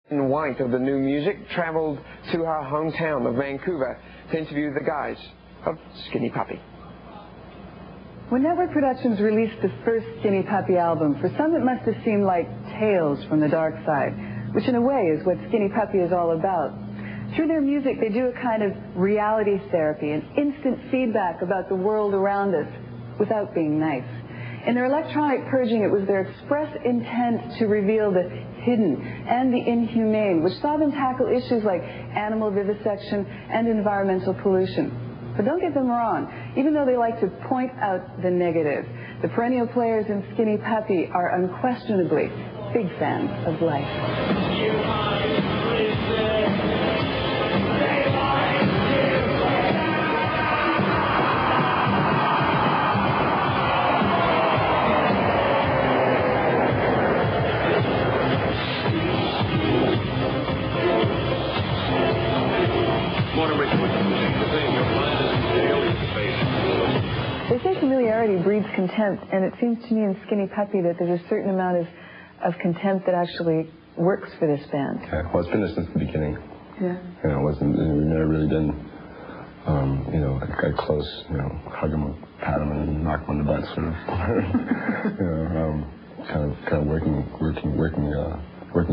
White of the New Music traveled to her hometown of Vancouver to interview the guys of Skinny Puppy. When Network Productions released the first Skinny Puppy album, for some it must have seemed like tales from the dark side, which in a way is what Skinny Puppy is all about. Through their music, they do a kind of reality therapy, an instant feedback about the world around us without being nice. In their electronic purging, it was their express intent to reveal the hidden and the inhumane, which saw them tackle issues like animal vivisection and environmental pollution. But don't get them wrong, even though they like to point out the negative, the perennial players in Skinny Puppy are unquestionably big fans of life. They say familiarity breeds contempt, and it seems to me in Skinny Puppy that there's a certain amount of contempt that actually works for this band. Okay. Well, it's been there since the beginning. Yeah. You know, we've never really been, you know, a close, you know, hug them, pat them, and knock them on the butt sort of, you know, kind of working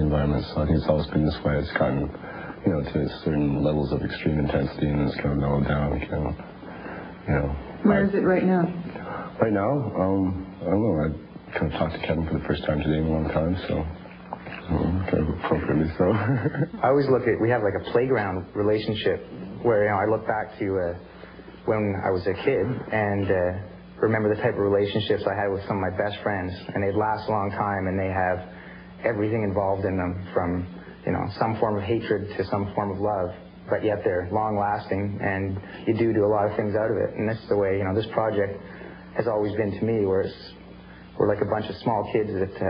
environments. So I think it's always been this way. It's gotten, you know, to certain levels of extreme intensity, and it's kind of mellowed down. You know. Where is it right now? Right now, I don't know. I kind of talked to Kevin for the first time today in a long time, so kind of appropriately so. I always look at, we have like a playground relationship where, you know, I look back to when I was a kid and remember the type of relationships I had with some of my best friends, and they'd last a long time, and they have everything involved in them, from, you know, some form of hatred to some form of love. But yet they're long-lasting, and you do a lot of things out of it. And this is the way, you know, this project has always been to me, where we're like a bunch of small kids that,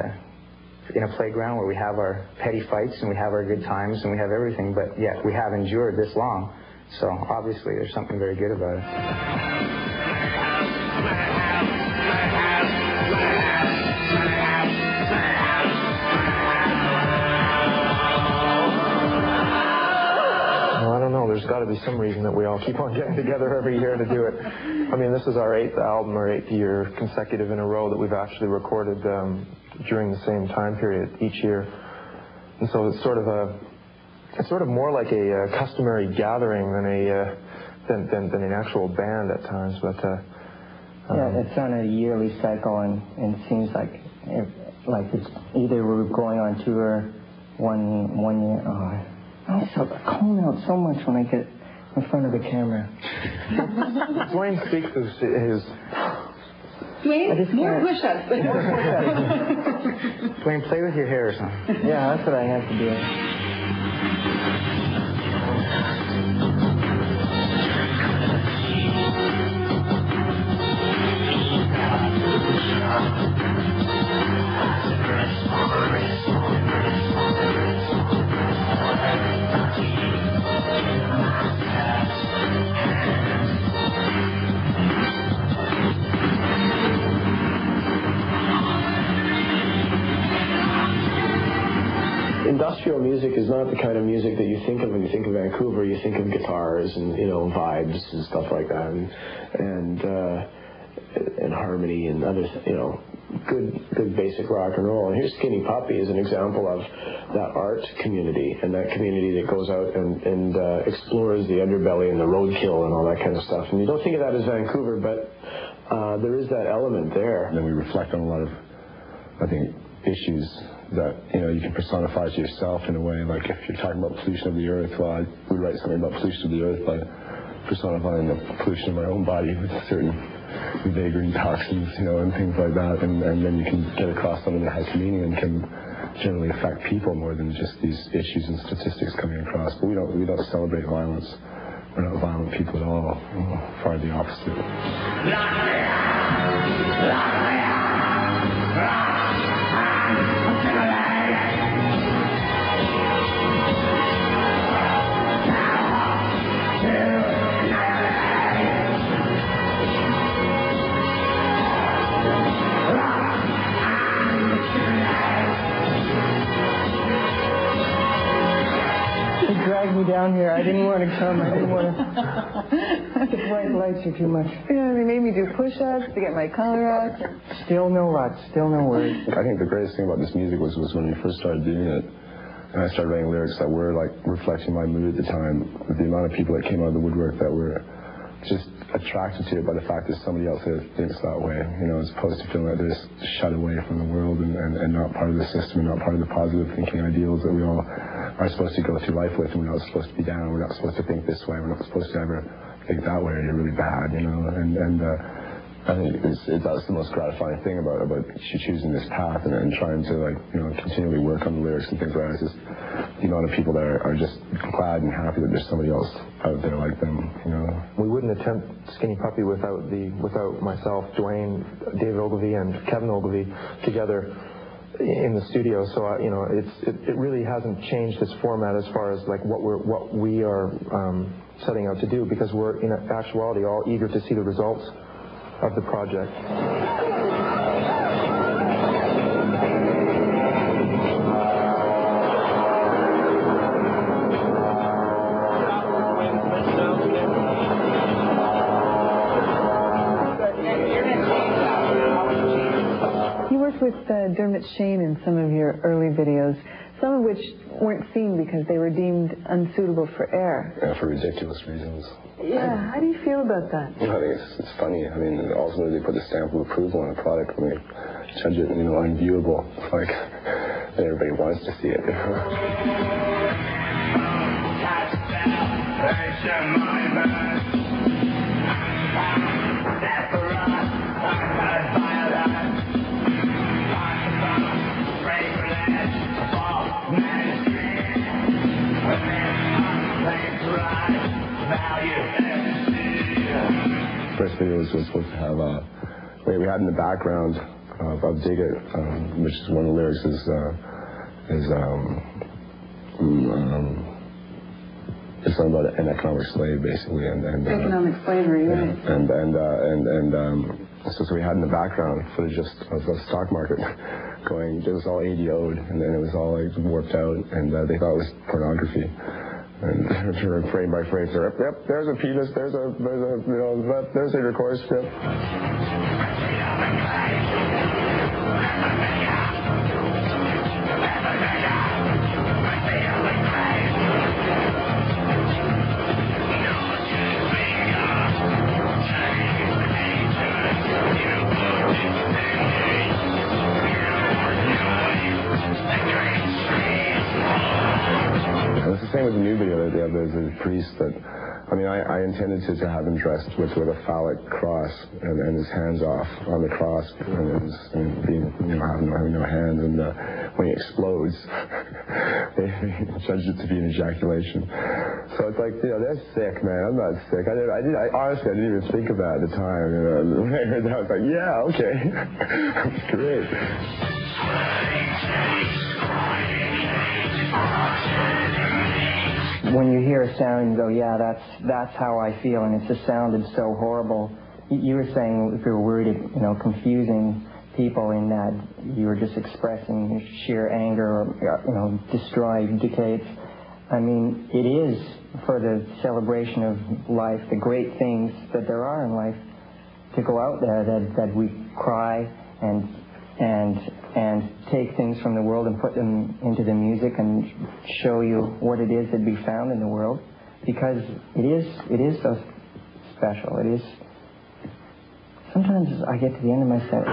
in a playground where we have our petty fights and we have our good times and we have everything, but yet we have endured this long. So obviously there's something very good about it. There's got to be some reason that we all keep on getting together every year to do it. I mean, this is our 8th album, or 8th year consecutive in a row that we've actually recorded during the same time period each year. And so it's sort of more like a customary gathering than an actual band at times. But yeah, it's on a yearly cycle, and it seems like it's either we're going on tour one year. I cone out so much when I get in front of the camera. Dwayne speaks his... Dwayne, more push-ups. Dwayne, play with your hair or something. Yeah, that's what I have to do. Industrial music is not the kind of music that you think of when you think of Vancouver. You think of guitars and, you know, vibes and stuff like that, and harmony and other, you know, good basic rock and roll. And here's Skinny Puppy as an example of that art community, and that community that goes out and explores the underbelly and the roadkill and all that kind of stuff. And you don't think of that as Vancouver, but there is that element there. And then we reflect on a lot of, I think, issues that, you know, you can personify to yourself in a way. Like if you're talking about pollution of the earth, well, I would write something about pollution of the earth by personifying the pollution of my own body with certain vagrant toxins, you know, and things like that. And then you can get across something that has meaning and can generally affect people more than just these issues and statistics coming across. But we don't celebrate violence. We're not violent people at all. Far the opposite. dragged me down here. I didn't want to come. I didn't want to. The bright lights are too much. Yeah, they made me do push-ups to get my color out. Still no luck. Still no words. I think the greatest thing about this music was when we first started doing it, and I started writing lyrics that were like reflecting my mood at the time. The amount of people that came out of the woodwork that were just attracted to it by the fact that somebody else thinks that way, you know, as opposed to feeling like they're just shut away from the world and not part of the system and not part of the positive thinking ideals that we all are supposed to go through life with, and we're not supposed to be down, we're not supposed to think this way, we're not supposed to ever think that way, or you're really bad, you know, and I think that's the most gratifying thing about choosing this path and trying to, like, you know, continually work on the lyrics and things like that. It's just the amount of people that are just glad and happy that there's somebody else out there like them, you know. We wouldn't attempt Skinny Puppy without myself, Dwayne, David Ogilvy, and Kevin Ogilvy together in the studio. So you know, it really hasn't changed its format as far as like what we are setting out to do, because we're in actuality all eager to see the results of the project. You worked with Dermot Shane in some of your early videos, some of which weren't seen because they were deemed unsuitable for air. Yeah, for ridiculous reasons. Yeah, how do you feel about that? I think it's funny. I mean, ultimately they put the stamp of approval on a product when they judge it, you know, unviewable. It's like everybody wants to see it. First video was supposed to have we had in the background of Dig It, which is one of the lyrics is it's something about an economic slave, basically, and Economic slavery, yeah, right. so we had in the background footage of the stock market going. It was all ADO'd, and then it was all like warped out, and they thought it was pornography. And frame by frame, yep, there's a penis, there's intercourse, yep. It's the same with the new video. There's a priest that, I mean, I intended to have him dressed with a phallic cross and his hands off on the cross and being, you know, having no hands. And when he explodes, they judged it to be an ejaculation. So it's like, you know, they're sick, man. I'm not sick. I honestly, I didn't even think of that at the time. You know, when I heard that, I was like, yeah, okay, that's great. When you hear a sound, you go, yeah, that's how I feel, and it just sounded so horrible. You were saying if you were worried, you know, confusing people in that you were just expressing sheer anger or, you know, destroyed, decayed. I mean, it is for the celebration of life, the great things that there are in life, to go out there, that we cry and take things from the world and put them into the music and show you what it is that we found in the world, because it is so special. It is. Sometimes I get to the end of my set.